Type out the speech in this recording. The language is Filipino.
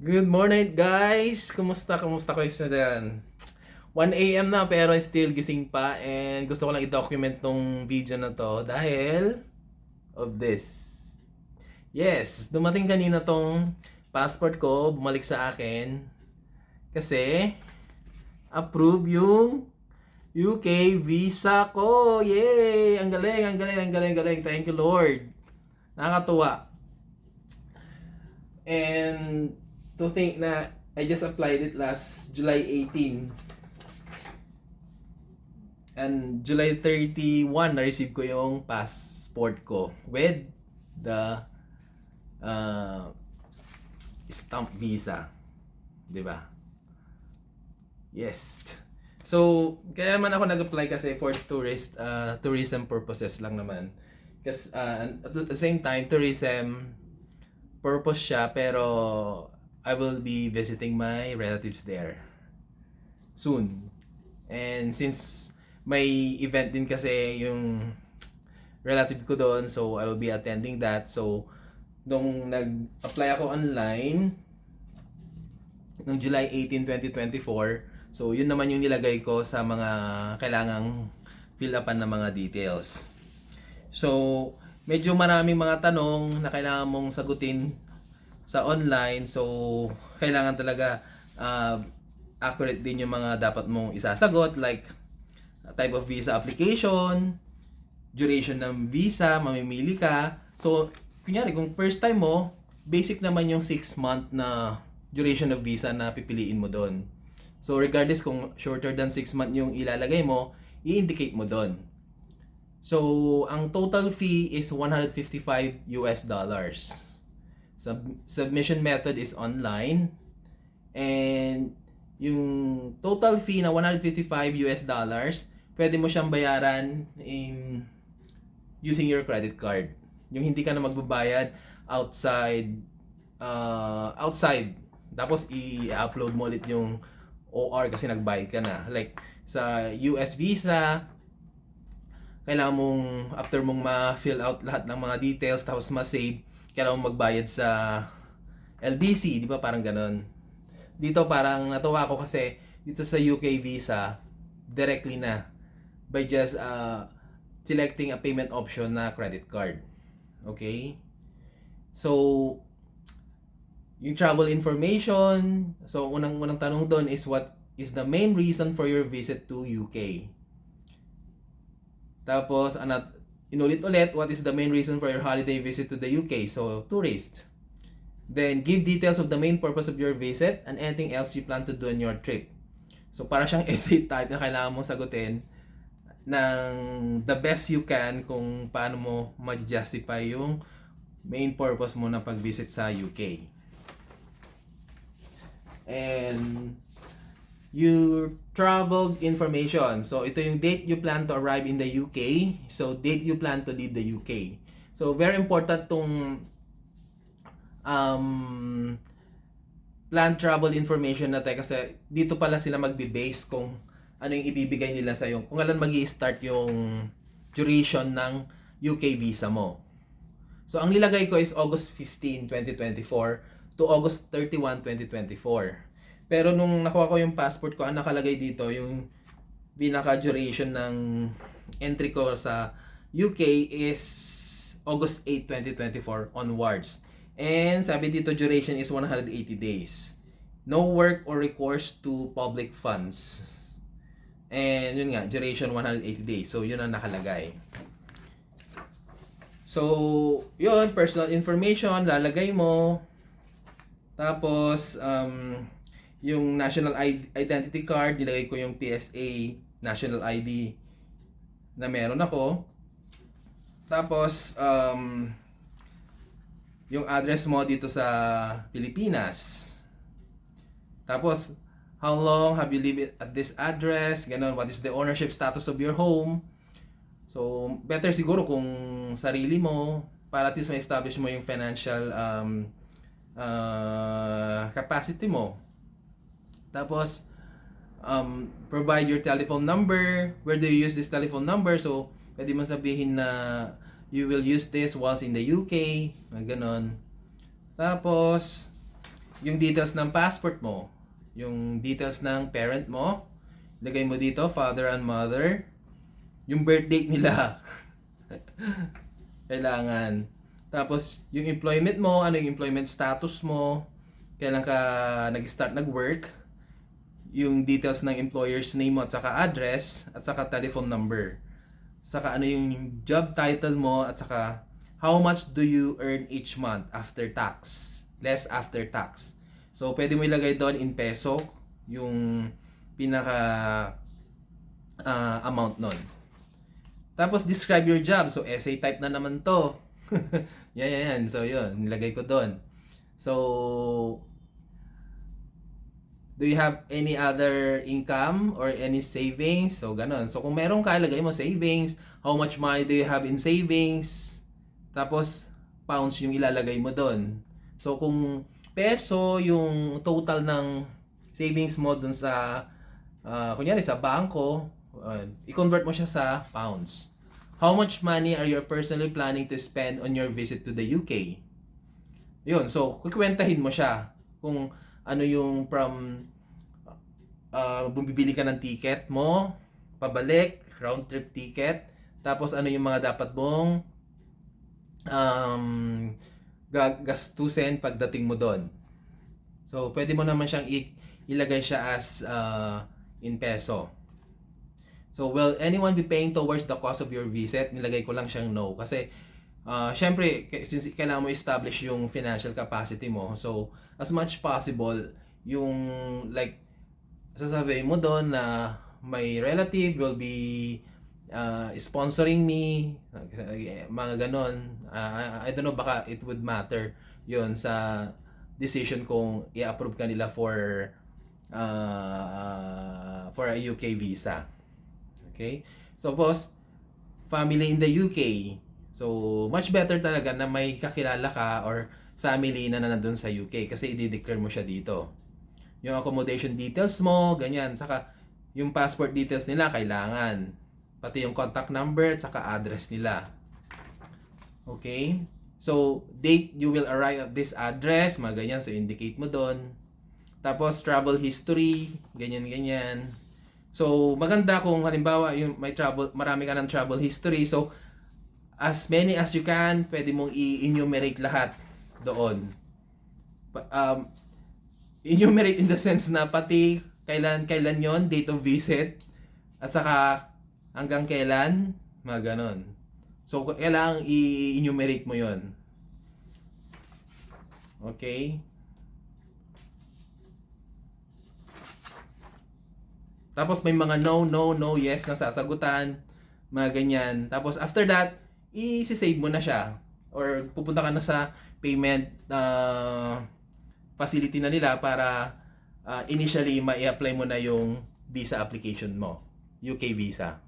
Good morning guys! Kumusta? Kumusta kayo sa dyan? 1 AM na pero still gising pa and gusto ko lang i-document tong video na to dahil of this. Yes, dumating kanina tong passport ko, bumalik sa akin kasi approve yung UK visa ko. Yay! Ang galing, ang galing, ang galing, galing. Thank you Lord. Nakakatuwa. And to think na I just applied it last July 18 and July 31 na-receive ko yung passport ko with the uh, stamp visa. 'Di ba? Yes. So, kaya man ako nag-apply kasi for tourism purposes lang naman. Kasi at the same time tourism purpose siya pero I will be visiting my relatives there soon. And since may event din kasi yung relative ko doon, so I will be attending that. So nung nag-apply ako online nung July 18, 2024, so yun naman yung nilagay ko sa mga kailangang fill upan na mga details. So medyo maraming mga tanong na kailangan mong sagutin sa online, so kailangan talaga accurate din yung mga dapat mong isasagot, like type of visa application, duration ng visa, mamimili ka. So kunyari kung first time mo, basic naman yung 6-month na duration of visa na pipiliin mo doon. So regardless kung shorter than 6 month yung ilalagay mo, i-indicate mo doon. So ang total fee is $155. Submission method is online, and yung total fee na $155, pwede mo siyang bayaran in using your credit card. Yung hindi ka na magbabayad outside. Tapos i-upload mo ulit yung OR kasi nagbayad ka na. Like sa US visa, kailangan mong after mong ma-fill out lahat ng mga details tapos ma-save, kailangan mong magbayad sa LBC, di ba? Parang ganon. Dito parang natuwa ako kasi dito sa UK visa, directly na by just selecting a payment option na credit card. Okay? So, yung travel information, so unang tanong doon is what is the main reason for your visit to UK? Tapos, inulit-ulit, what is the main reason for your holiday visit to the UK? So, tourist. Then, give details of the main purpose of your visit and anything else you plan to do on your trip. So, para siyang essay type na kailangan mong sagutin ng the best you can kung paano mo ma-justify yung main purpose mo na pag-visit sa UK. And your travel information. So, ito yung date you plan to arrive in the UK. So, date you plan to leave the UK. So, very important tong plan travel information natin kasi dito pala sila magbe-base kung ano yung ibibigay nila sa yung kung kailan magi-start yung duration ng UK visa mo. So, ang nilagay ko is August 15, 2024 to August 31, 2024. Pero nung nakuha ko yung passport ko, ang nakalagay dito, yung pinaka-duration ng entry ko sa UK is August 8, 2024 onwards. And sabi dito, duration is 180 days. No work or recourse to public funds. And yun nga, duration 180 days. So, yun ang nakalagay. So, yun, personal information, lalagay mo. Tapos, yung national identity card, nilagay ko yung PSA national ID na meron ako. Tapos, yung address mo dito sa Pilipinas. Tapos, how long have you lived at this address? Ganon, what is the ownership status of your home? So, better siguro kung sarili mo para at least ma-establish mo yung financial capacity mo. Tapos, provide your telephone number. Where do you use this telephone number? So, pwede mo sabihin na you will use this once in the UK. Ganon. Tapos, yung details ng passport mo, yung details ng parent mo, lagay mo dito, father and mother, yung birth date nila. Kailangan. Tapos, yung employment mo, ano yung employment status mo, kailan ka nag-start nag-work, yung details ng employer's name mo at saka address, at saka telephone number. Saka ano yung job title mo, at saka how much do you earn each month after tax, less after tax. So, pwede mo ilagay doon in peso, yung pinaka amount nun. Tapos, describe your job. So, essay type na naman to. yan. So, yun. Nilagay ko doon. So, do you have any other income or any savings? So, ganun. So, kung meron ka, lagay mo savings. How much money do you have in savings? Tapos, pounds yung ilalagay mo doon. So, kung peso yung total ng savings mo doon sa, kunyari sa bangko, i-convert mo siya sa pounds. How much money are you personally planning to spend on your visit to the UK? Yun, so kukwentahin mo siya kung ano yung from bumibili ka ng ticket mo, pabalik, round trip ticket, tapos ano yung mga dapat mong gastusin pagdating mo doon. So, pwede mo naman siyang ilagay siya as in peso. So, will anyone be paying towards the cost of your visit? Nilagay ko lang siyang no. Kasi, syempre, since kailangan mo establish yung financial capacity mo, so, as much possible, yung, like, sasabihin mo doon na my relative will be sponsoring me, mga ganon. I don't know, baka it would matter yun sa decision kung i-approve ka nila for a UK visa. Okay? So, boss, family in the UK. So, much better talaga na may kakilala ka or family na nandun sa UK kasi i-declare mo siya dito. Yung accommodation details mo, ganyan. Saka, yung passport details nila, kailangan. Pati yung contact number at saka address nila. Okay? So, date you will arrive at this address, mga ganyan. So, indicate mo doon. Tapos, travel history, ganyan-ganyan. So, maganda kung halimbawa yung may marami ka ng travel history. So, as many as you can, pwede mong i-enumerate lahat doon. Enumerate in the sense na pati kailan yon, date of visit, at saka hanggang kailan, mga ganon. So, kailangang i-enumerate mo yon. Okay? Tapos may mga no, yes na sasagutan, mga ganyan. Tapos after that, i-save mo na siya. Or pupunta ka na sa payment facility na nila para initially ma-apply mo na yung visa application mo, UK visa.